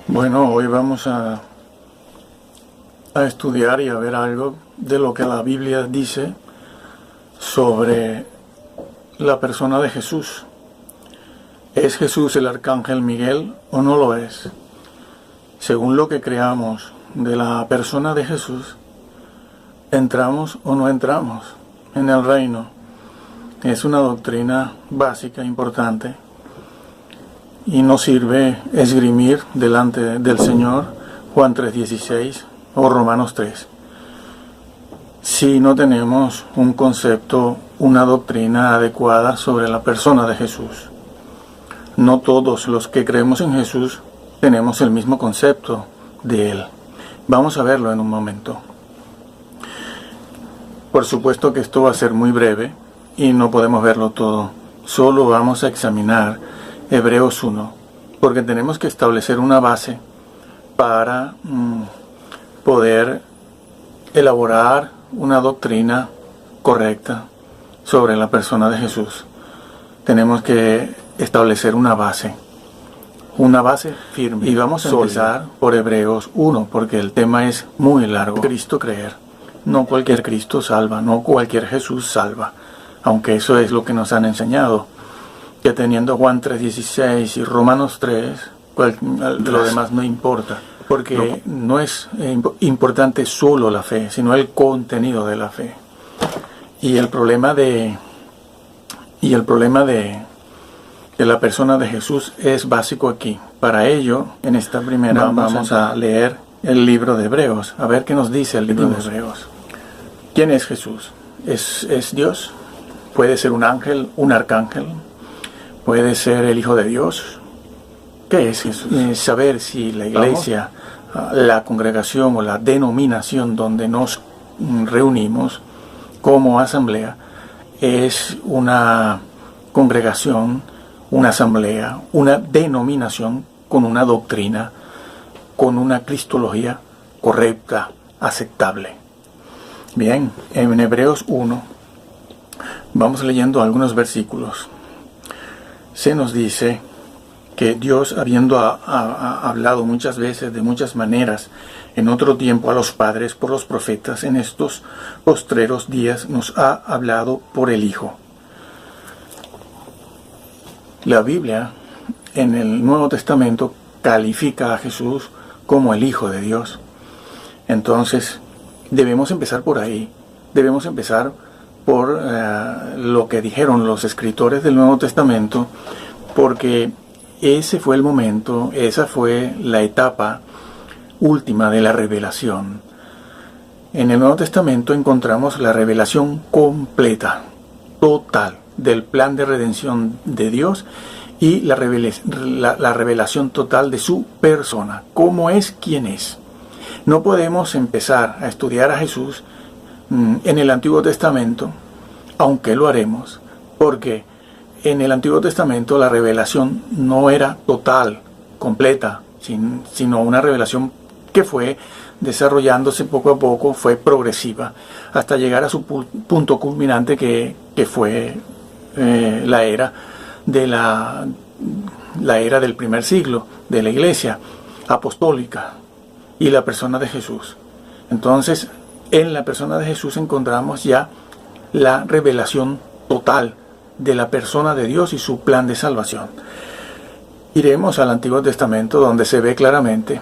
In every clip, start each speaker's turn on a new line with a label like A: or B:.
A: Bueno, hoy vamos a estudiar y a ver algo de lo que la Biblia dice sobre la persona de Jesús. ¿Es Jesús el arcángel Miguel o no lo es? Según lo que creamos de la persona de Jesús, ¿entramos o no entramos en el reino? Es una doctrina básica, importante, y nos sirve esgrimir delante del Señor Juan 3:16 o Romanos 3. Si no tenemos un concepto, una doctrina adecuada sobre la persona de Jesús. No todos los que creemos en Jesús tenemos el mismo concepto de Él. Vamos a verlo en un momento. Por supuesto que esto va a ser muy breve y no podemos verlo todo. Solo vamos a examinar Hebreos 1, porque tenemos que establecer una base para poder elaborar una doctrina correcta sobre la persona de Jesús. Tenemos que establecer una base firme. Y vamos a empezar por Hebreos 1, porque el tema es muy largo. Cristo creer. No cualquier Cristo salva, no cualquier Jesús salva, aunque eso es lo que nos han enseñado, que teniendo Juan 3:16 y Romanos 3, lo demás no importa, porque no es importante solo la fe, sino el contenido de la fe. Y el problema de la persona de Jesús es básico aquí. Para ello, en esta primera vamos a leer el libro de Hebreos, a ver qué nos dice el libro de Hebreos. ¿Quién es Jesús? ¿Es Dios? ¿Puede ser un ángel, un arcángel? ¿Puede ser el Hijo de Dios? ¿Qué es Jesús? Saber si la iglesia, la congregación o la denominación donde nos reunimos como asamblea es una congregación, una asamblea, una denominación con una doctrina, con una cristología correcta, aceptable. Bien, en Hebreos 1 vamos leyendo algunos versículos. Se nos dice que Dios, habiendo hablado muchas veces, de muchas maneras, en otro tiempo a los padres por los profetas, en estos postreros días nos ha hablado por el Hijo. La Biblia, en el Nuevo Testamento, califica a Jesús como el Hijo de Dios. Entonces, debemos empezar por ahí. Debemos empezar por lo que dijeron los escritores del Nuevo Testamento, porque ese fue el momento, esa fue la etapa última de la revelación. En el Nuevo Testamento encontramos la revelación completa, total, del plan de redención de Dios y la revelación total de su persona, cómo es, quién es. No podemos empezar a estudiar a Jesús en el Antiguo Testamento, aunque lo haremos, porque en el Antiguo Testamento la revelación no era total, completa, sino una revelación que fue desarrollándose poco a poco, fue progresiva, hasta llegar a su punto culminante que fue la era del primer siglo, de la Iglesia apostólica y la persona de Jesús. Entonces, en la persona de Jesús encontramos ya la revelación total de la persona de Dios y su plan de salvación. Iremos al Antiguo Testamento, donde se ve claramente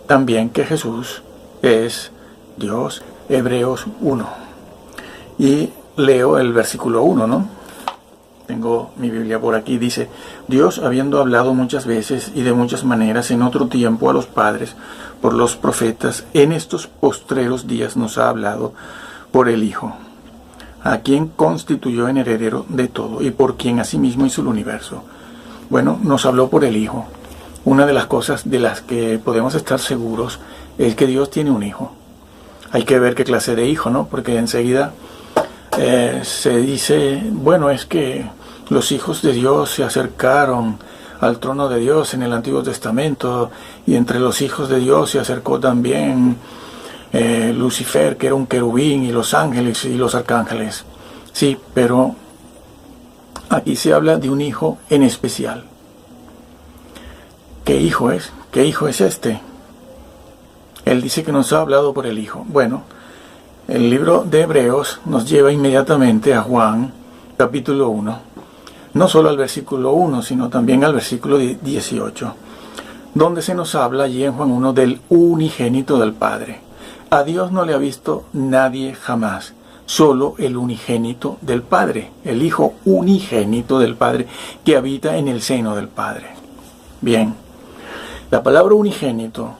A: también que Jesús es Dios. Hebreos 1. Y leo el versículo 1, ¿no? Tengo mi Biblia por aquí. Dice: Dios, habiendo hablado muchas veces y de muchas maneras en otro tiempo a los padres por los profetas, en estos postreros días nos ha hablado por el Hijo, a quien constituyó en heredero de todo y por quien asimismo hizo el universo. Bueno, nos habló por el Hijo. Una de las cosas de las que podemos estar seguros es que Dios tiene un Hijo. Hay que ver qué clase de hijo, ¿no? Porque enseguida se dice, bueno, es que los hijos de Dios se acercaron al trono de Dios en el Antiguo Testamento, y entre los hijos de Dios se acercó también Lucifer, que era un querubín, y los ángeles y los arcángeles. Sí, pero aquí se habla de un hijo en especial. ¿Qué hijo es? ¿qué hijo es este? Él dice que nos ha hablado por el Hijo. Bueno, el libro de Hebreos nos lleva inmediatamente a Juan, capítulo 1. No solo al versículo 1, sino también al versículo 18, donde se nos habla allí en Juan 1 del unigénito del Padre. A Dios no le ha visto nadie jamás, solo el unigénito del Padre, el Hijo unigénito del Padre, que habita en el seno del Padre. Bien, la palabra unigénito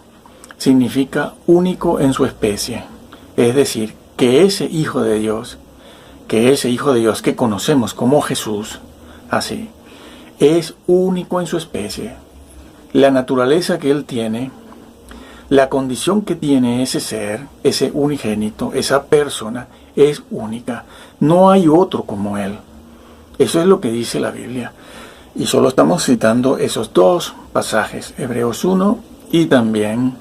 A: significa único en su especie, es decir, que ese Hijo de Dios que conocemos como Jesús, así, es único en su especie. La naturaleza que Él tiene, la condición que tiene ese ser, ese unigénito, esa persona, es única. No hay otro como Él. Eso es lo que dice la Biblia. Y solo estamos citando esos dos pasajes, Hebreos 1 y también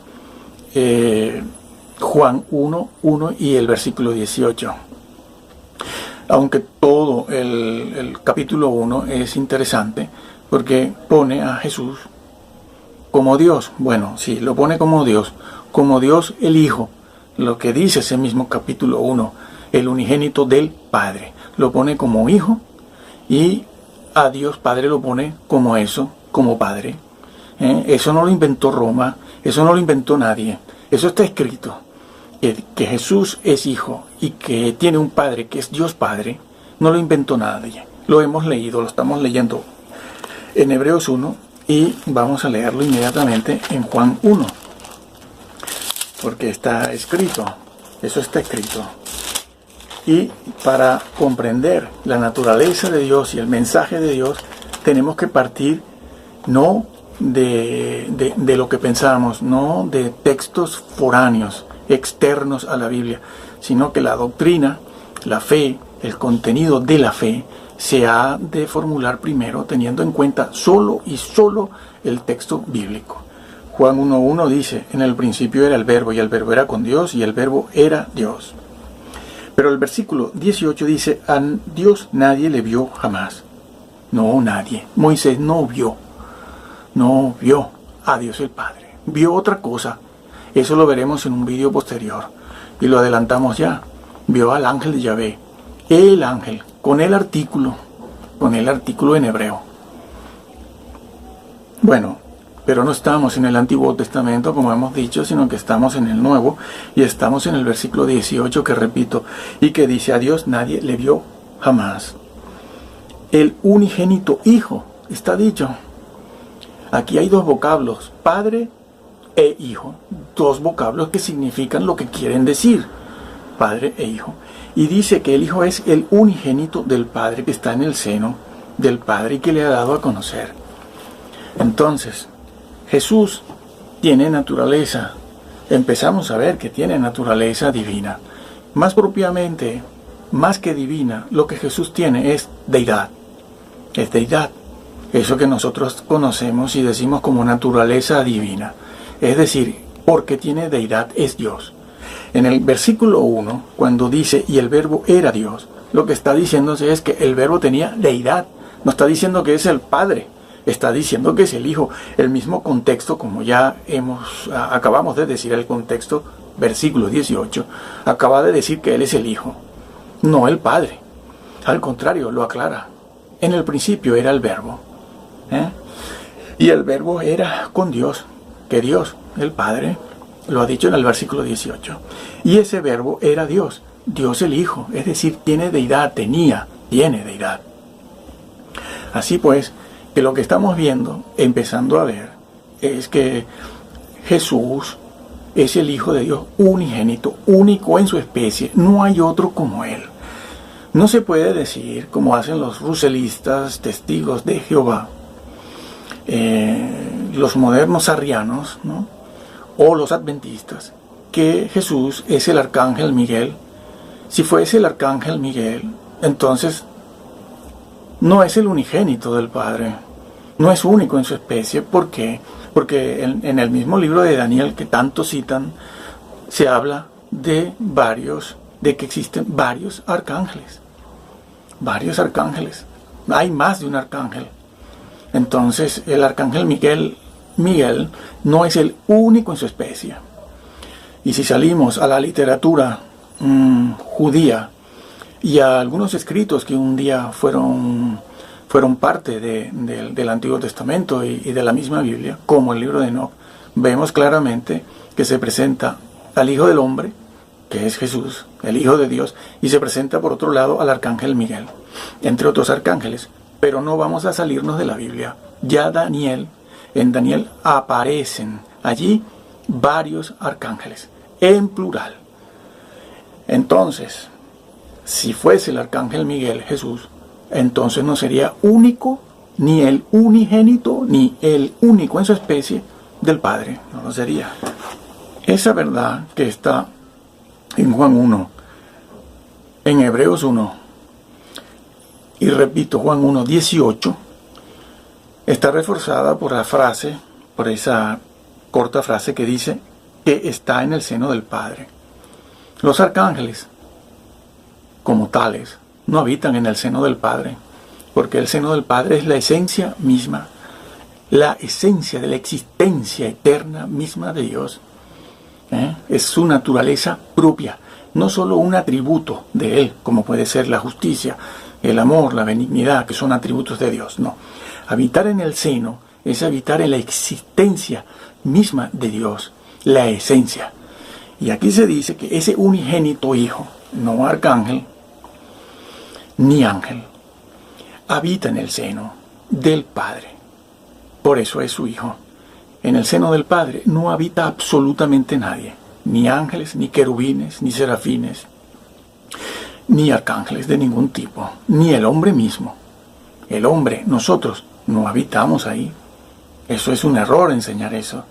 A: Juan 1 y el versículo 18. Aunque todo el capítulo 1 es interesante porque pone a Jesús como Dios. Bueno, sí, lo pone como Dios el Hijo. Lo que dice ese mismo capítulo 1, el unigénito del Padre. Lo pone como Hijo y a Dios Padre lo pone como eso, como Padre. Eso no lo inventó Roma, eso no lo inventó nadie. Eso está escrito. Que Jesús es Hijo y que tiene un Padre que es Dios Padre, no lo inventó nadie. Lo hemos leído, lo estamos leyendo en Hebreos 1 y vamos a leerlo inmediatamente en Juan 1. Porque está escrito, eso está escrito. Y para comprender la naturaleza de Dios y el mensaje de Dios, tenemos que partir no de lo que pensamos, no de textos foráneos, externos a la Biblia, sino que la doctrina, la fe, el contenido de la fe, se ha de formular primero teniendo en cuenta solo el texto bíblico. Juan 1.1 dice, en el principio era el Verbo, y el Verbo era con Dios, y el Verbo era Dios. Pero el versículo 18 dice, a Dios nadie le vio jamás. No, nadie. Moisés no vio a Dios el Padre. Vio otra cosa. Eso lo veremos en un vídeo posterior. Y lo adelantamos ya. Vio al ángel de Yahvé. El ángel, con el artículo en hebreo. Bueno, pero no estamos en el Antiguo Testamento, como hemos dicho, sino que estamos en el Nuevo. Y estamos en el versículo 18, que repito, y que dice, a Dios nadie le vio jamás. El unigénito Hijo, está dicho. Aquí hay dos vocablos, Padre e Hijo. Dos vocablos que significan lo que quieren decir, Padre e Hijo. Y dice que el Hijo es el unigénito del Padre que está en el seno del Padre y que le ha dado a conocer. Entonces, Jesús tiene naturaleza. Empezamos a ver que tiene naturaleza divina. Más propiamente, más que divina, lo que Jesús tiene es deidad. Es deidad. Eso que nosotros conocemos y decimos como naturaleza divina. Es decir, porque tiene deidad, es Dios. En el versículo 1, cuando dice, y el Verbo era Dios, lo que está diciéndose es que el Verbo tenía deidad. No está diciendo que es el Padre, está diciendo que es el Hijo. El mismo contexto, como ya acabamos de decir el contexto, versículo 18, acaba de decir que Él es el Hijo, no el Padre. Al contrario, lo aclara. En el principio era el Verbo. Y el Verbo era con Dios, que Dios, el Padre, lo ha dicho en el versículo 18. Y ese Verbo era Dios, Dios el Hijo, es decir, tiene deidad, tiene deidad. Así pues, que lo que estamos viendo, empezando a ver, es que Jesús es el Hijo de Dios unigénito, único en su especie, no hay otro como Él. No se puede decir, como hacen los ruselistas, testigos de Jehová, los modernos arrianos, ¿no?, o los adventistas, que Jesús es el arcángel Miguel. Si fuese el arcángel Miguel, entonces no es el unigénito del Padre, no es único en su especie. ¿Por qué? Porque en el mismo libro de Daniel que tanto citan, se habla de que existen varios arcángeles. Varios arcángeles. Hay más de un arcángel. Entonces el arcángel Miguel Miguel no es el único en su especie. Y si salimos a la literatura judía y a algunos escritos que un día fueron parte del Antiguo Testamento y de la misma Biblia, como el libro de Enoch, vemos claramente que se presenta al Hijo del Hombre, que es Jesús, el Hijo de Dios, y se presenta por otro lado al Arcángel Miguel, entre otros arcángeles. Pero no vamos a salirnos de la Biblia. Ya en Daniel aparecen allí varios arcángeles, en plural. Entonces, si fuese el Arcángel Miguel Jesús, entonces no sería único, ni el unigénito, ni el único en su especie del Padre. No lo sería. Esa verdad que está en Juan 1, en Hebreos 1, y repito, Juan 1, 18, está reforzada por la frase, por esa corta frase que dice que está en el seno del Padre. Los arcángeles, como tales, no habitan en el seno del Padre, porque el seno del Padre es la esencia misma, la esencia de la existencia eterna misma de Dios. Es su naturaleza propia, no solo un atributo de Él, como puede ser la justicia, el amor, la benignidad, que son atributos de Dios. No, habitar en el seno es habitar en la existencia misma de Dios, la esencia. Y aquí se dice que ese unigénito Hijo, no arcángel, ni ángel, habita en el seno del Padre. Por eso es su Hijo. En el seno del Padre no habita absolutamente nadie, ni ángeles, ni querubines, ni serafines, ni arcángeles de ningún tipo, ni el hombre mismo. El hombre, nosotros, no habitamos ahí. Eso es un error enseñar eso.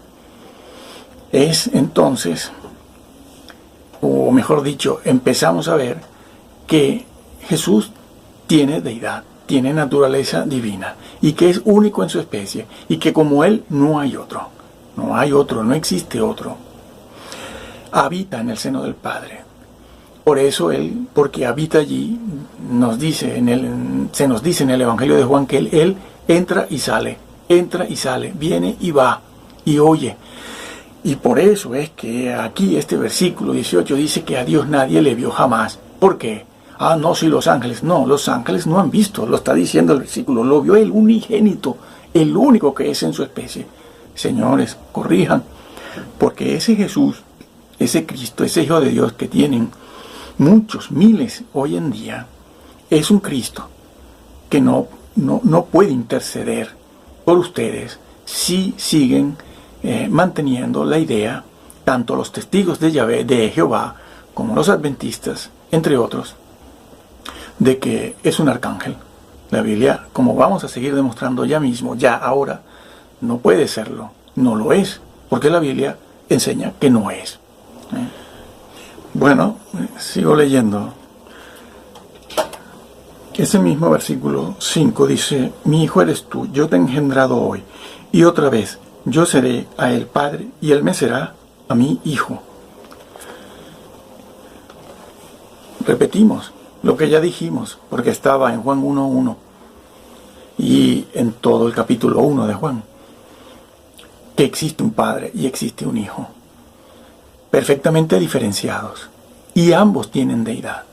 A: Es entonces, o mejor dicho, empezamos a ver que Jesús tiene deidad, tiene naturaleza divina, y que es único en su especie, y que como Él no hay otro, no existe otro. Habita en el seno del Padre. Por eso Él, porque habita allí, se nos dice en el Evangelio de Juan que Él entra y sale, viene y va, y oye. Y por eso es que aquí este versículo 18 dice que a Dios nadie le vio jamás. ¿Por qué? No, si los ángeles no han visto, lo está diciendo el versículo, lo vio el unigénito, el único que es en su especie. Señores, corrijan, porque ese Jesús, ese Cristo, ese Hijo de Dios que tienen muchos, miles hoy en día, es un Cristo que no puede interceder por ustedes si siguen manteniendo la idea, tanto los testigos de Yahvé, de Jehová, como los adventistas, entre otros, de que es un arcángel. La Biblia, como vamos a seguir demostrando ya mismo, ya ahora, no puede serlo, no lo es, porque la Biblia enseña que no es. Bueno, sigo leyendo. Ese mismo versículo 5 dice: mi hijo eres tú, yo te he engendrado hoy, y otra vez, yo seré a él padre, y él me será a mí hijo. Repetimos lo que ya dijimos, porque estaba en Juan 1:1 y en todo el capítulo 1 de Juan, que existe un padre y existe un hijo, perfectamente diferenciados, y ambos tienen deidad.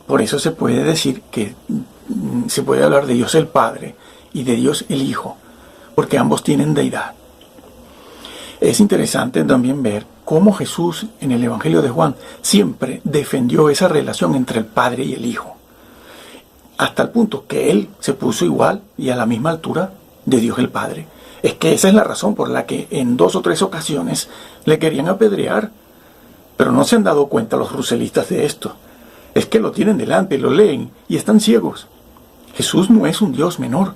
A: Por eso se puede decir que se puede hablar de Dios el Padre y de Dios el Hijo, porque ambos tienen deidad. Es interesante también ver cómo Jesús en el Evangelio de Juan siempre defendió esa relación entre el Padre y el Hijo, hasta el punto que Él se puso igual y a la misma altura de Dios el Padre. Es que esa es la razón por la que en 2 o 3 ocasiones le querían apedrear, pero no se han dado cuenta los ruselistas de esto. Es que lo tienen delante, lo leen y están ciegos. Jesús no es un Dios menor.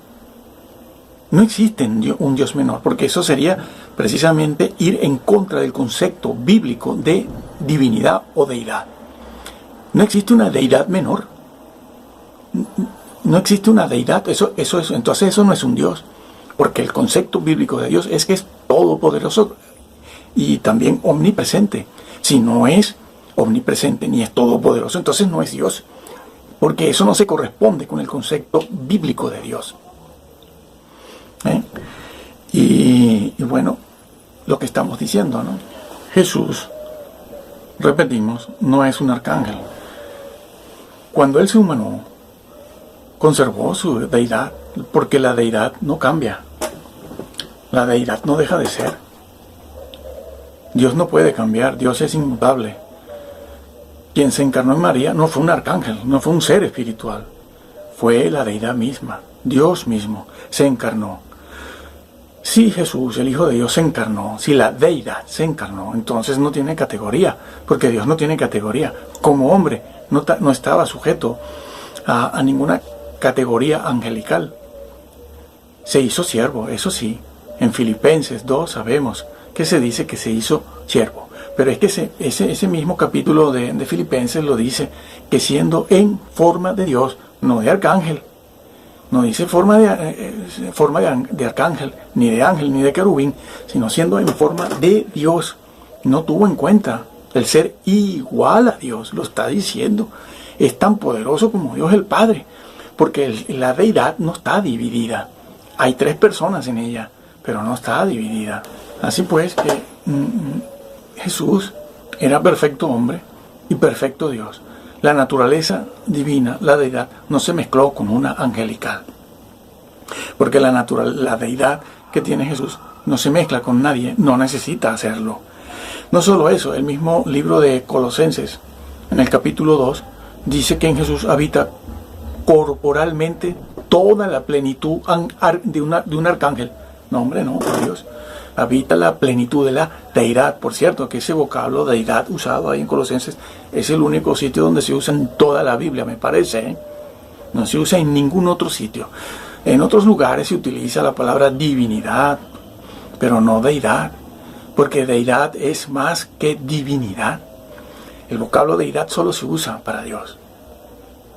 A: No existe un Dios menor, porque eso sería precisamente ir en contra del concepto bíblico de divinidad o deidad. No existe una deidad menor. No existe una deidad. Entonces eso no es un Dios, porque el concepto bíblico de Dios es que es todopoderoso y también omnipresente. Si no es omnipresente ni es todopoderoso, entonces no es Dios, porque eso no se corresponde con el concepto bíblico de Dios. Y bueno, lo que estamos diciendo, ¿no? Jesús, repetimos, no es un arcángel. Cuando Él se humanó, conservó su deidad, porque la deidad no cambia. La deidad no deja de ser. Dios no puede cambiar, Dios es inmutable. Quien se encarnó en María no fue un arcángel, no fue un ser espiritual. Fue la deidad misma, Dios mismo, se encarnó. Si Jesús, el Hijo de Dios, se encarnó, si la deidad se encarnó, entonces no tiene categoría, porque Dios no tiene categoría. Como hombre, no estaba sujeto a ninguna categoría angelical. Se hizo siervo, eso sí. En Filipenses 2 sabemos que se dice que se hizo siervo. Pero es que ese mismo capítulo de Filipenses lo dice, que siendo en forma de Dios, no de arcángel, no dice forma de arcángel, ni de ángel, ni de querubín, sino siendo en forma de Dios, no tuvo en cuenta el ser igual a Dios, lo está diciendo. Es tan poderoso como Dios el Padre, porque la deidad no está dividida. Hay 3 personas en ella, pero no está dividida. Así pues, Jesús era perfecto hombre y perfecto Dios. La naturaleza divina, la deidad, no se mezcló con una angelical. Porque la deidad que tiene Jesús no se mezcla con nadie, no necesita hacerlo. No solo eso, el mismo libro de Colosenses, en el capítulo 2, dice que en Jesús habita corporalmente toda la plenitud de un arcángel. No, hombre, no, por Dios. Habita la plenitud de la deidad. Por cierto, que ese vocablo deidad usado ahí en Colosenses es el único sitio donde se usa en toda la Biblia, me parece, ¿eh? No se usa en ningún otro sitio. En otros lugares se utiliza la palabra divinidad, pero no deidad, porque deidad es más que divinidad. El vocablo deidad solo se usa para Dios,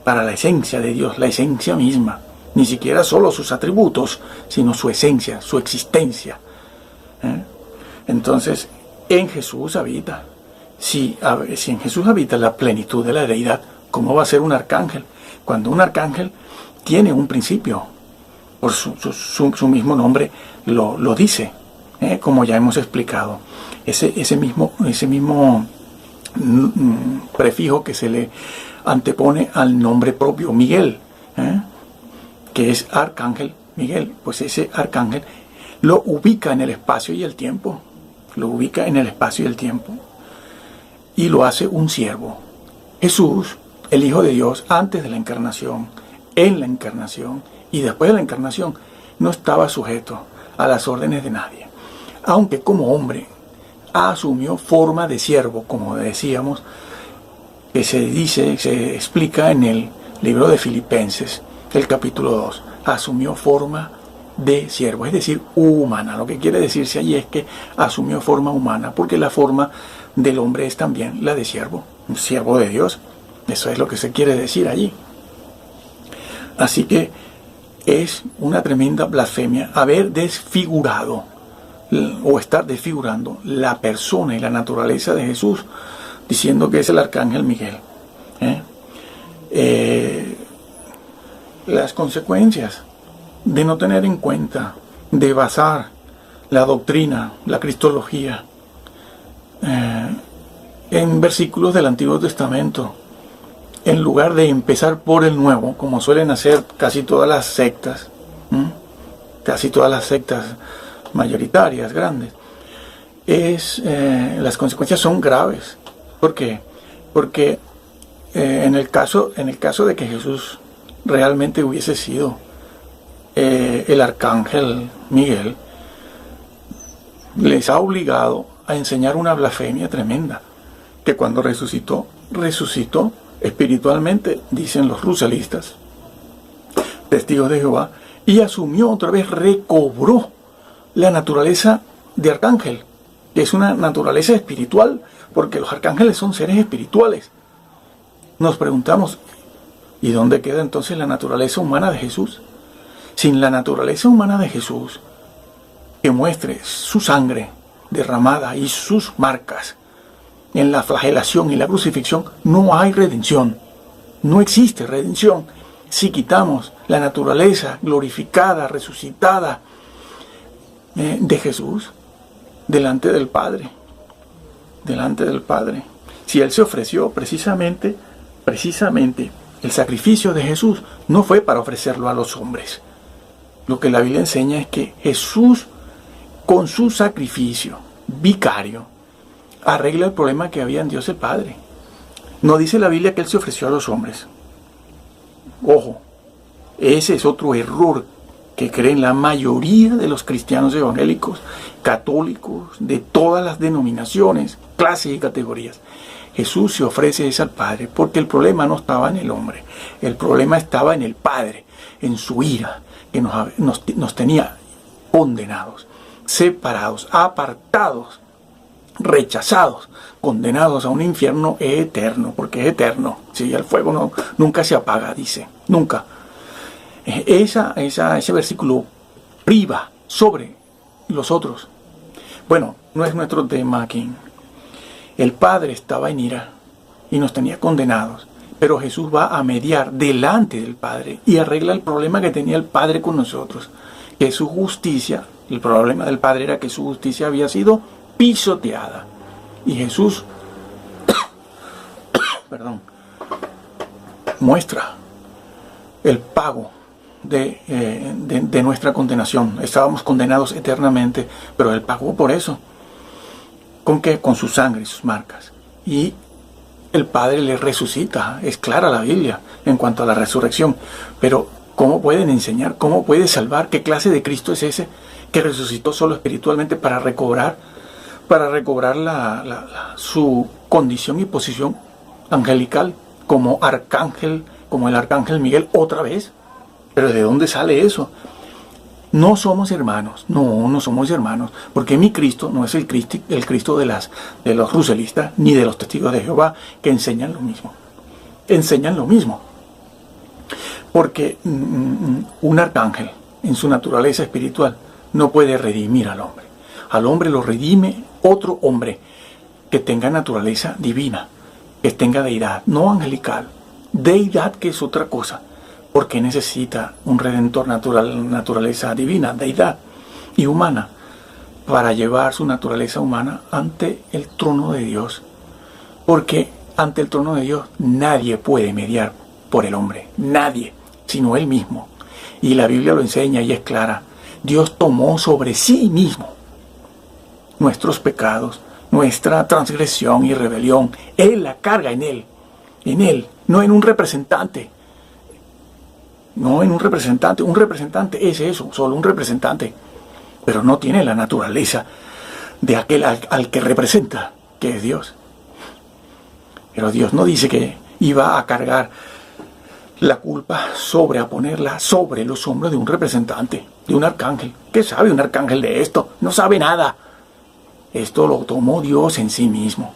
A: para la esencia de Dios, la esencia misma. Ni siquiera solo sus atributos, sino su esencia, su existencia. Entonces, en Jesús habita. Si en Jesús habita la plenitud de la deidad, ¿cómo va a ser un arcángel? Cuando un arcángel tiene un principio, por su mismo nombre lo dice, como ya hemos explicado. Ese mismo prefijo que se le antepone al nombre propio, Miguel, que es arcángel Miguel, pues ese arcángel lo ubica en el espacio y el tiempo, y lo hace un siervo. Jesús, el Hijo de Dios, antes de la encarnación, en la encarnación y después de la encarnación, no estaba sujeto a las órdenes de nadie, aunque como hombre asumió forma de siervo, como decíamos, que se explica en el libro de Filipenses, el capítulo 2, asumió forma de siervo, es decir, humana. Lo que quiere decirse allí es que asumió forma humana, porque la forma del hombre es también la de siervo, un siervo de Dios. Eso es lo que se quiere decir allí. Así que es una tremenda blasfemia haber desfigurado o estar desfigurando la persona y la naturaleza de Jesús, diciendo que es el arcángel Miguel. Las consecuencias de no tener en cuenta, de basar la doctrina, la cristología, en versículos del Antiguo Testamento, en lugar de empezar por el Nuevo, como suelen hacer casi todas las sectas, mayoritarias, grandes, las consecuencias son graves. ¿Por qué? Porque en el caso de que Jesús realmente hubiese sido el arcángel Miguel, les ha obligado a enseñar una blasfemia tremenda, que cuando resucitó espiritualmente, dicen los ruselistas, testigos de Jehová, y asumió otra vez, recobró la naturaleza de arcángel, que es una naturaleza espiritual, porque los arcángeles son seres espirituales. Nos preguntamos, ¿y dónde queda entonces la naturaleza humana de Jesús? Sin la naturaleza humana de Jesús, que muestre su sangre derramada y sus marcas en la flagelación y la crucifixión, no hay redención. No existe redención. Si quitamos la naturaleza glorificada, resucitada, de Jesús delante del Padre. Delante del Padre. Si Él se ofreció precisamente, el sacrificio de Jesús no fue para ofrecerlo a los hombres. Lo que la Biblia enseña es que Jesús, con su sacrificio vicario, arregla el problema que había en Dios el Padre. No dice la Biblia que Él se ofreció a los hombres. Ojo, ese es otro error que creen la mayoría de los cristianos evangélicos, católicos, de todas las denominaciones, clases y categorías. Jesús se ofrece al Padre porque el problema no estaba en el hombre, el problema estaba en el Padre, en su ira, que nos tenía condenados, separados, apartados, rechazados, condenados a un infierno eterno, porque es eterno. Sí, el fuego nunca se apaga, dice, nunca. Ese versículo priva sobre los otros. Bueno, no es nuestro tema aquí. El Padre estaba en ira y nos tenía condenados, pero Jesús va a mediar delante del Padre y arregla el problema que tenía el Padre con nosotros, que su justicia, el problema del Padre era que su justicia había sido pisoteada. Y Jesús muestra el pago de nuestra condenación. Estábamos condenados eternamente, pero Él pagó por eso. ¿Con qué? Con su sangre y sus marcas. Y el Padre le resucita. Es clara la Biblia en cuanto a la resurrección. Pero ¿cómo pueden enseñar? ¿Cómo puede salvar? ¿Qué clase de Cristo es ese que resucitó solo espiritualmente para recobrar su condición y posición angelical como arcángel, como el arcángel Miguel otra vez? ¿Pero de dónde sale eso? No somos hermanos, no somos hermanos, porque mi Cristo no es el Cristo de los ruselistas ni de los testigos de Jehová, que enseñan lo mismo. Enseñan lo mismo. Porque un arcángel, en su naturaleza espiritual, no puede redimir al hombre. Al hombre lo redime otro hombre que tenga naturaleza divina, que tenga deidad, no angelical. Deidad, que es otra cosa. Porque necesita un redentor naturaleza divina, deidad y humana, para llevar su naturaleza humana ante el trono de Dios. Porque ante el trono de Dios nadie puede mediar por el hombre, nadie, sino Él mismo. Y la Biblia lo enseña y es clara. Dios tomó sobre sí mismo nuestros pecados, nuestra transgresión y rebelión. Él la carga en Él, no en un representante. No en un representante. Un representante es eso, solo un representante. Pero no tiene la naturaleza de aquel al que representa, que es Dios. Pero Dios no dice que iba a cargar la culpa a ponerla sobre los hombros de un representante, de un arcángel. ¿Qué sabe un arcángel de esto? No sabe nada. Esto lo tomó Dios en sí mismo.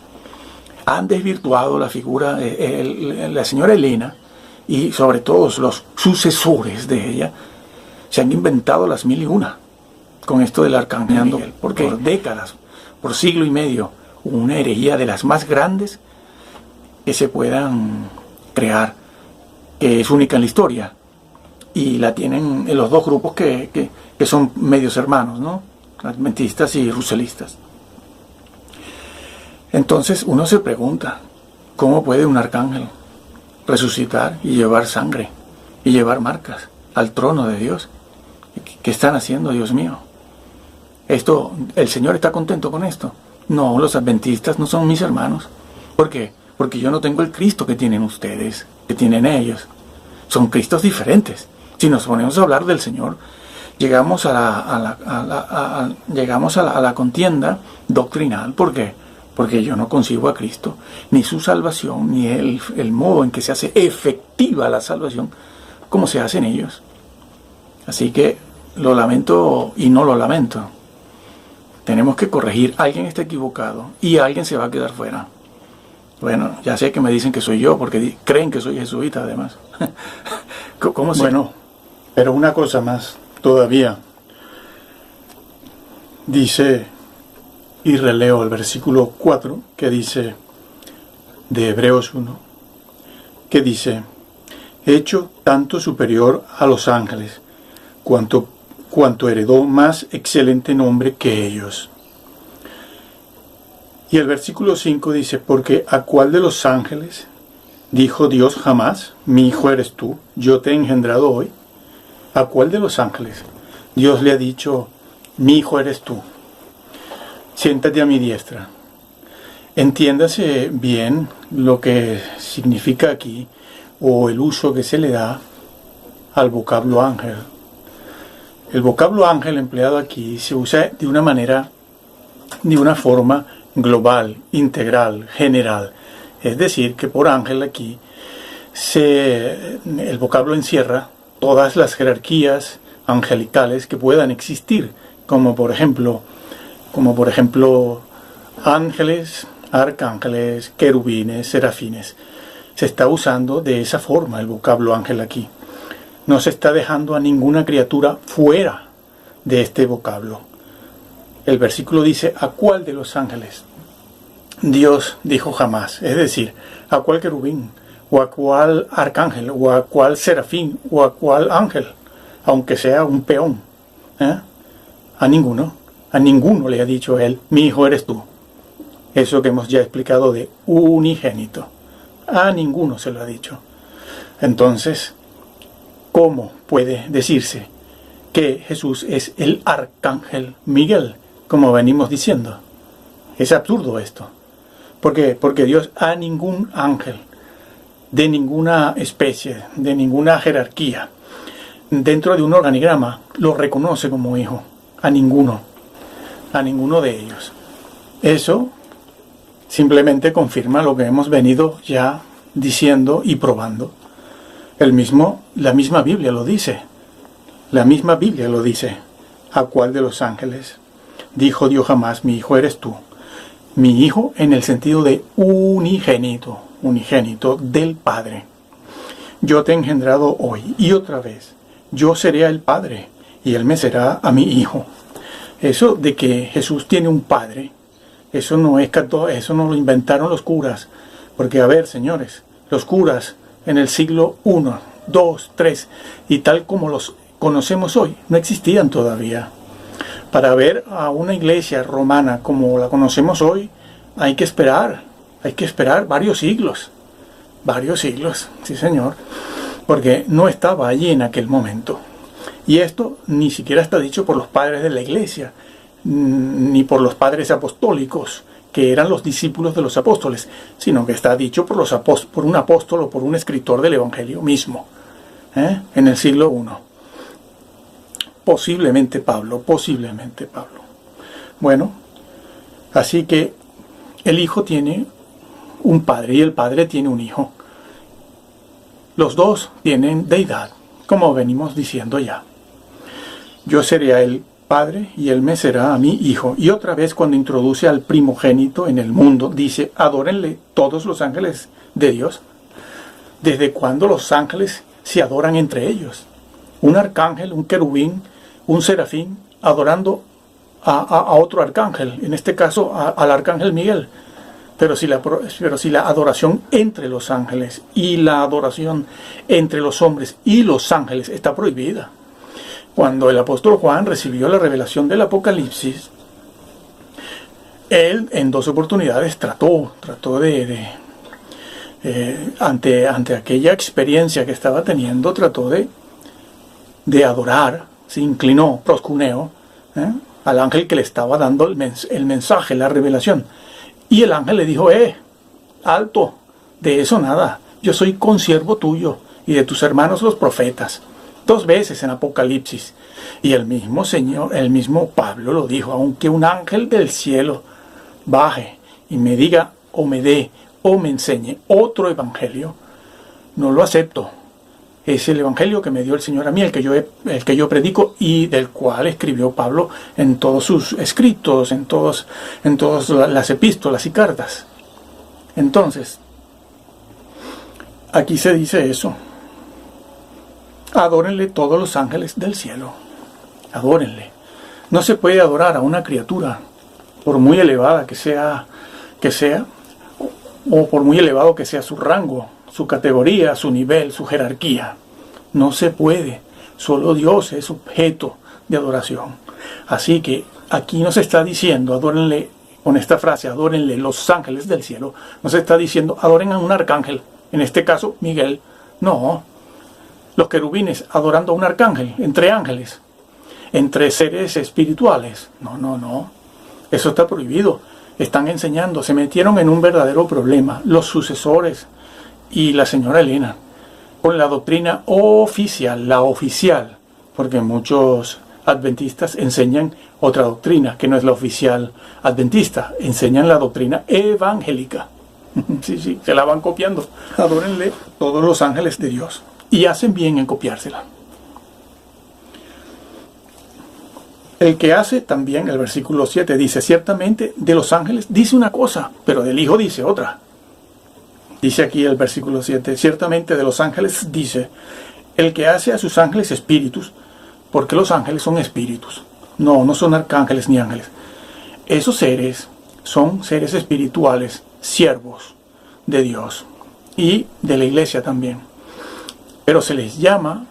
A: Han desvirtuado la figura de la señora Elena, y sobre todo los sucesores de ella se han inventado las mil y una con esto del arcángel Miguel, porque por décadas, por siglo y medio, una herejía de las más grandes que se puedan crear, que es única en la historia, y la tienen en los dos grupos que son medios hermanos, ¿no? Adventistas y ruselistas. Entonces uno se pregunta, ¿cómo puede un arcángel resucitar y llevar sangre y llevar marcas al trono de Dios? ¿Qué están haciendo, Dios mío? ¿El Señor está contento con esto? No, los adventistas no son mis hermanos. ¿Por qué? Porque yo no tengo el Cristo que tienen ustedes, que tienen ellos. Son Cristos diferentes. Si nos ponemos a hablar del Señor, llegamos a la contienda doctrinal. ¿Por qué? Porque yo no concibo a Cristo, ni su salvación, ni el modo en que se hace efectiva la salvación, como se hace en ellos. Así que lo lamento y no lo lamento. Tenemos que corregir. Alguien está equivocado y alguien se va a quedar fuera. Bueno, ya sé que me dicen que soy yo, porque creen que soy jesuita además. ¿Cómo se?
B: Bueno, pero una cosa más todavía. Dice, y releo el versículo 4, que dice, de Hebreos 1, que dice, hecho tanto superior a los ángeles, cuanto cuanto heredó más excelente nombre que ellos. Y el versículo 5 dice, porque ¿a cuál de los ángeles dijo Dios jamás, mi hijo eres tú, yo te he engendrado hoy? ¿A cuál de los ángeles Dios le ha dicho, mi hijo eres tú, siéntate a mi diestra? Entiéndase bien lo que significa aquí, o el uso que se le da al vocablo ángel. El vocablo ángel empleado aquí se usa de una manera, de una forma global, integral, general. Es decir, que por ángel aquí el vocablo encierra todas las jerarquías angelicales que puedan existir, como por ejemplo ángeles, arcángeles, querubines, serafines. Se está usando de esa forma el vocablo ángel aquí. No se está dejando a ninguna criatura fuera de este vocablo. El versículo dice, ¿a cuál de los ángeles Dios dijo jamás? Es decir, ¿a cuál querubín? ¿O a cuál arcángel? ¿O a cuál serafín? ¿O a cuál ángel? Aunque sea un peón. A ninguno. A ninguno le ha dicho él, mi hijo eres tú. Eso que hemos ya explicado de unigénito. A ninguno se lo ha dicho. Entonces, ¿cómo puede decirse que Jesús es el arcángel Miguel, como venimos diciendo? Es absurdo esto. ¿Por qué? Porque Dios a ningún ángel, de ninguna especie, de ninguna jerarquía, dentro de un organigrama, lo reconoce como hijo. A ninguno de ellos. Eso simplemente confirma lo que hemos venido ya diciendo y probando. La misma Biblia lo dice. La misma Biblia lo dice. ¿A cuál de los ángeles dijo Dios jamás, mi hijo eres tú? Mi hijo en el sentido de unigénito del Padre. Yo te he engendrado hoy y otra vez. Yo seré el Padre y él me será a mi hijo. Eso de que Jesús tiene un Padre, eso no lo inventaron los curas. Porque, a ver, señores, los curas en el siglo I, II, III y tal como los conocemos hoy, no existían todavía. Para ver a una iglesia romana como la conocemos hoy, hay que esperar varios siglos, sí señor, porque no estaba allí en aquel momento. Y esto ni siquiera está dicho por los padres de la iglesia, ni por los padres apostólicos, que eran los discípulos de los apóstoles, sino que está dicho por un apóstol o por un escritor del Evangelio mismo, en el siglo I. Posiblemente Pablo. Bueno, así que el Hijo tiene un Padre y el Padre tiene un Hijo. Los dos tienen deidad, como venimos diciendo ya. Yo seré a él Padre y él me será a mí hijo. Y otra vez cuando introduce al primogénito en el mundo, dice, adórenle todos los ángeles de Dios. ¿Desde cuándo los ángeles se adoran entre ellos? Un arcángel, un querubín, un serafín, adorando a otro arcángel, en este caso al arcángel Miguel. Pero si la adoración entre los ángeles y la adoración entre los hombres y los ángeles está prohibida. Cuando el apóstol Juan recibió la revelación del Apocalipsis, él en 2 oportunidades trató ante aquella experiencia que estaba teniendo, trató de adorar, se inclinó, proscuneo, al ángel que le estaba dando el mensaje, la revelación. Y el ángel le dijo, alto, de eso nada, yo soy consiervo tuyo y de tus hermanos los profetas. 2 veces en Apocalipsis. Y el mismo Pablo lo dijo, aunque un ángel del cielo baje y me diga o me dé o me enseñe otro evangelio, no lo acepto. Es el evangelio que me dio el Señor a mí, el que yo predico y del cual escribió Pablo en todos sus escritos, en todas las epístolas y cartas. Entonces, aquí se dice eso. Adórenle todos los ángeles del cielo. Adórenle. No se puede adorar a una criatura, por muy elevada que sea, o por muy elevado que sea su rango, su categoría, su nivel, su jerarquía. No se puede. Solo Dios es objeto de adoración. Así que aquí no se está diciendo, adórenle, con esta frase, adórenle los ángeles del cielo, no se está diciendo, adoren a un arcángel, en este caso Miguel. No, los querubines adorando a un arcángel, entre ángeles, entre seres espirituales. No, eso está prohibido. Están enseñando, se metieron en un verdadero problema, los sucesores y la señora Elena, con la doctrina oficial, la oficial, porque muchos adventistas enseñan otra doctrina, que no es la oficial adventista, enseñan la doctrina evangélica. Sí, se la van copiando. Adórenle todos los ángeles de Dios. Y hacen bien en copiársela. El que hace también, el versículo 7 dice, ciertamente de los ángeles dice una cosa, pero del Hijo dice otra. Dice aquí el versículo 7, ciertamente de los ángeles dice, el que hace a sus ángeles espíritus, porque los ángeles son espíritus. No son arcángeles ni ángeles. Esos seres son seres espirituales, siervos de Dios y de la iglesia también. Pero se les llama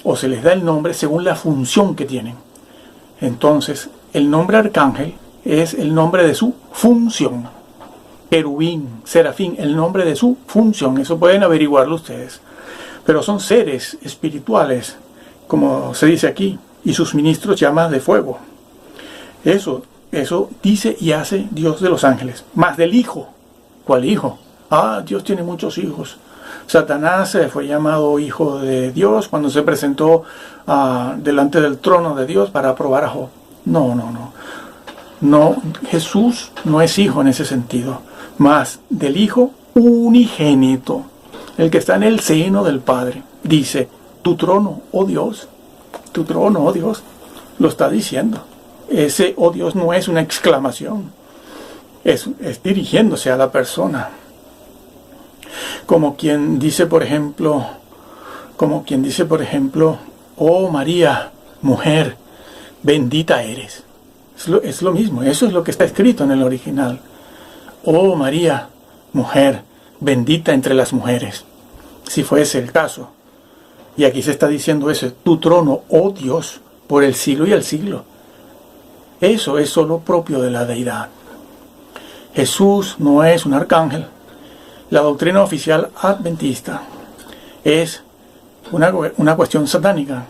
B: o se les da el nombre según la función que tienen. Entonces, el nombre arcángel es el nombre de su función. Querubín, serafín, el nombre de su función. Eso pueden averiguarlo ustedes. Pero son seres espirituales, como se dice aquí, y sus ministros llamas de fuego. Eso dice y hace Dios de los ángeles. Más del Hijo. ¿Cuál hijo? Dios tiene muchos hijos. Satanás fue llamado hijo de Dios cuando se presentó delante del trono de Dios para probar a Job. No, Jesús no es hijo en ese sentido. Más del Hijo unigénito, el que está en el seno del Padre. Dice, tu trono, oh Dios, tu trono, oh Dios, lo está diciendo. Ese, oh Dios, no es una exclamación, es dirigiéndose a la persona. Como quien dice, por ejemplo, oh María, mujer, bendita eres. Es lo mismo, eso es lo que está escrito en el original. Oh María, mujer, bendita entre las mujeres, si fuese el caso. Y aquí se está diciendo eso, tu trono, oh Dios, por el siglo y el siglo. Eso es solo propio de la deidad. Jesús no es un arcángel. La doctrina oficial adventista es una cuestión satánica,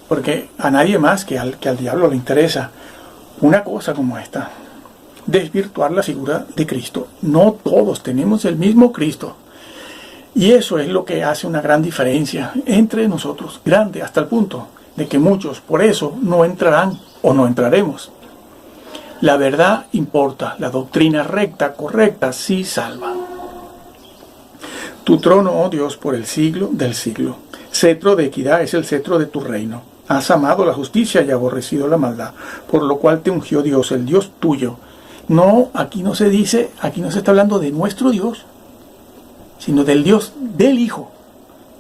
B: porque a nadie más que al diablo le interesa una cosa como esta, desvirtuar la figura de Cristo. No todos tenemos el mismo Cristo, y eso es lo que hace una gran diferencia entre nosotros, grande hasta el punto de que muchos por eso no entrarán o no entraremos. La verdad importa, la doctrina recta, correcta, sí salva. Tu trono, oh Dios, por el siglo del siglo. Cetro de equidad es el cetro de tu reino. Has amado la justicia y aborrecido la maldad, por lo cual te ungió Dios, el Dios tuyo. No, aquí no se está hablando de nuestro Dios, sino del Dios del Hijo,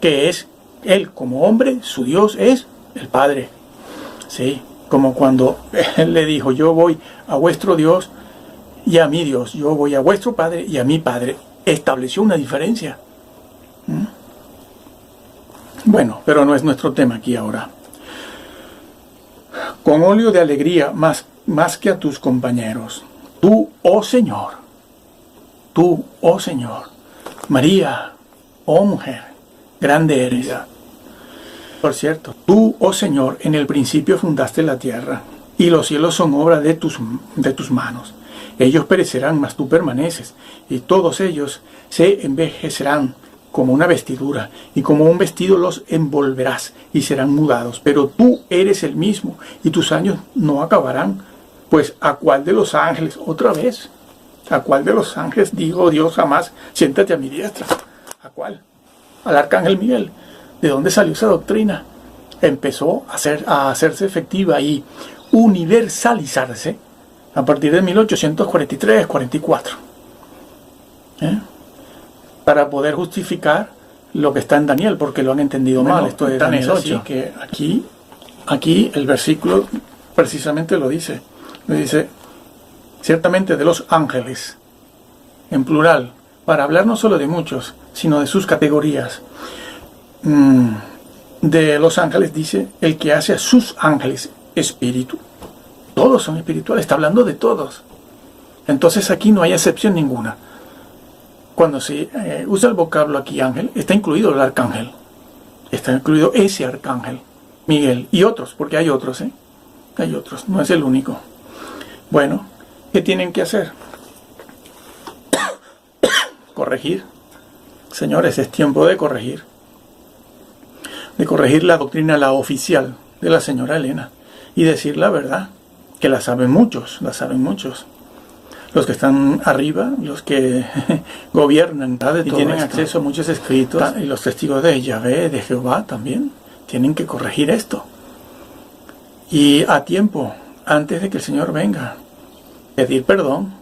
B: que es Él como hombre, su Dios es el Padre. Sí, como cuando Él le dijo, yo voy a vuestro Dios y a mi Dios, yo voy a vuestro Padre y a mi Padre. Estableció una diferencia. Bueno, pero no es nuestro tema aquí ahora. Con óleo de alegría más que a tus compañeros. Tú, oh Señor, María, oh mujer, grande eres. Por cierto, tú, oh Señor, en el principio fundaste la tierra, y los cielos son obra de tus manos. Ellos perecerán, mas tú permaneces, y todos ellos se envejecerán como una vestidura, y como un vestido los envolverás, y serán mudados. Pero tú eres el mismo, y tus años no acabarán. Pues, ¿a cuál de los ángeles? Otra vez, ¿a cuál de los ángeles digo Dios jamás, siéntate a mi diestra? ¿A cuál? Al arcángel Miguel. ¿De dónde salió esa doctrina? Empezó a hacerse efectiva y universalizarse a partir de 1843-44. Para poder justificar lo que está en Daniel, porque lo han entendido mal. Esto es Daniel 8. Así que aquí el versículo precisamente lo dice. Le dice, ciertamente de los ángeles, en plural, para hablar no solo de muchos, sino de sus categorías. De los ángeles dice, el que hace a sus ángeles espíritu. Todos son espirituales, está hablando de todos. Entonces aquí no hay excepción ninguna. Cuando se usa el vocablo aquí ángel, está incluido el arcángel. Está incluido ese arcángel, Miguel, y otros, porque hay otros, hay otros, no es el único. Bueno, ¿qué tienen que hacer? Corregir. Señores, es tiempo de corregir. De corregir la doctrina, la oficial de la señora Elena. Y decir la verdad, que la saben muchos, la saben muchos. Los que están arriba, los que gobiernan y tienen acceso a muchos escritos, y los testigos de Yahvé, de Jehová también, tienen que corregir esto. Y a tiempo, antes de que el Señor venga, pedir perdón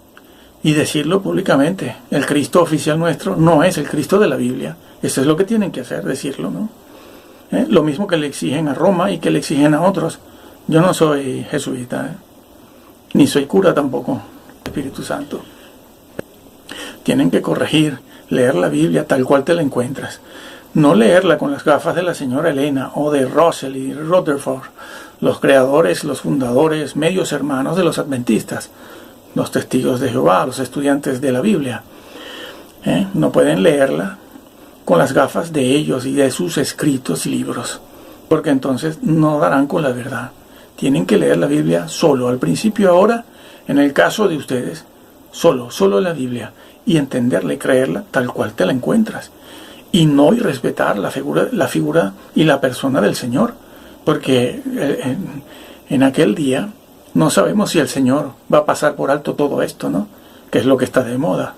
B: y decirlo públicamente. El Cristo oficial nuestro no es el Cristo de la Biblia. Eso es lo que tienen que hacer, decirlo, ¿no? Lo mismo que le exigen a Roma y que le exigen a otros. Yo no soy jesuita, ni soy cura tampoco, Espíritu Santo. Tienen que corregir, leer la Biblia tal cual te la encuentras. No leerla con las gafas de la señora Elena o de Russell y Rutherford, los creadores, los fundadores, medios hermanos de los adventistas, los testigos de Jehová, los estudiantes de la Biblia. No pueden leerla con las gafas de ellos y de sus escritos y libros, porque entonces no darán con la verdad. Tienen que leer la Biblia solo, al principio, ahora, en el caso de ustedes, solo la Biblia, y entenderla y creerla tal cual te la encuentras, y no irrespetar la figura y la persona del Señor, porque en aquel día no sabemos si el Señor va a pasar por alto todo esto, ¿no? Que es lo que está de moda.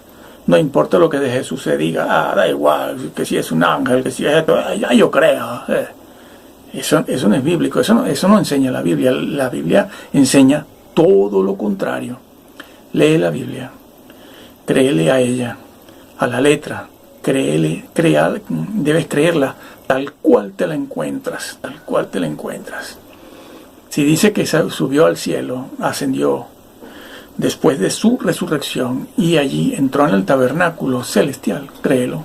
B: No importa lo que de Jesús se diga, da igual, que si es un ángel, que si es esto, ya yo creo. Eso no es bíblico, eso no enseña la Biblia. La Biblia enseña todo lo contrario. Lee la Biblia, créele a ella, a la letra, debes creerla tal cual te la encuentras, tal cual te la encuentras. Si dice que subió al cielo, ascendió, después de su resurrección, y allí entró en el tabernáculo celestial, créelo.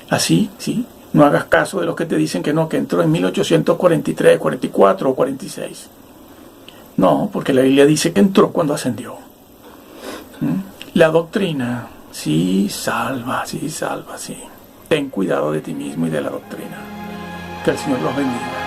B: Así, sí, no hagas caso de los que te dicen que no, que entró en 1843, 44 o 46. No, porque la Biblia dice que entró cuando ascendió. La doctrina, sí salva, sí. Ten cuidado de ti mismo y de la doctrina. Que el Señor los bendiga.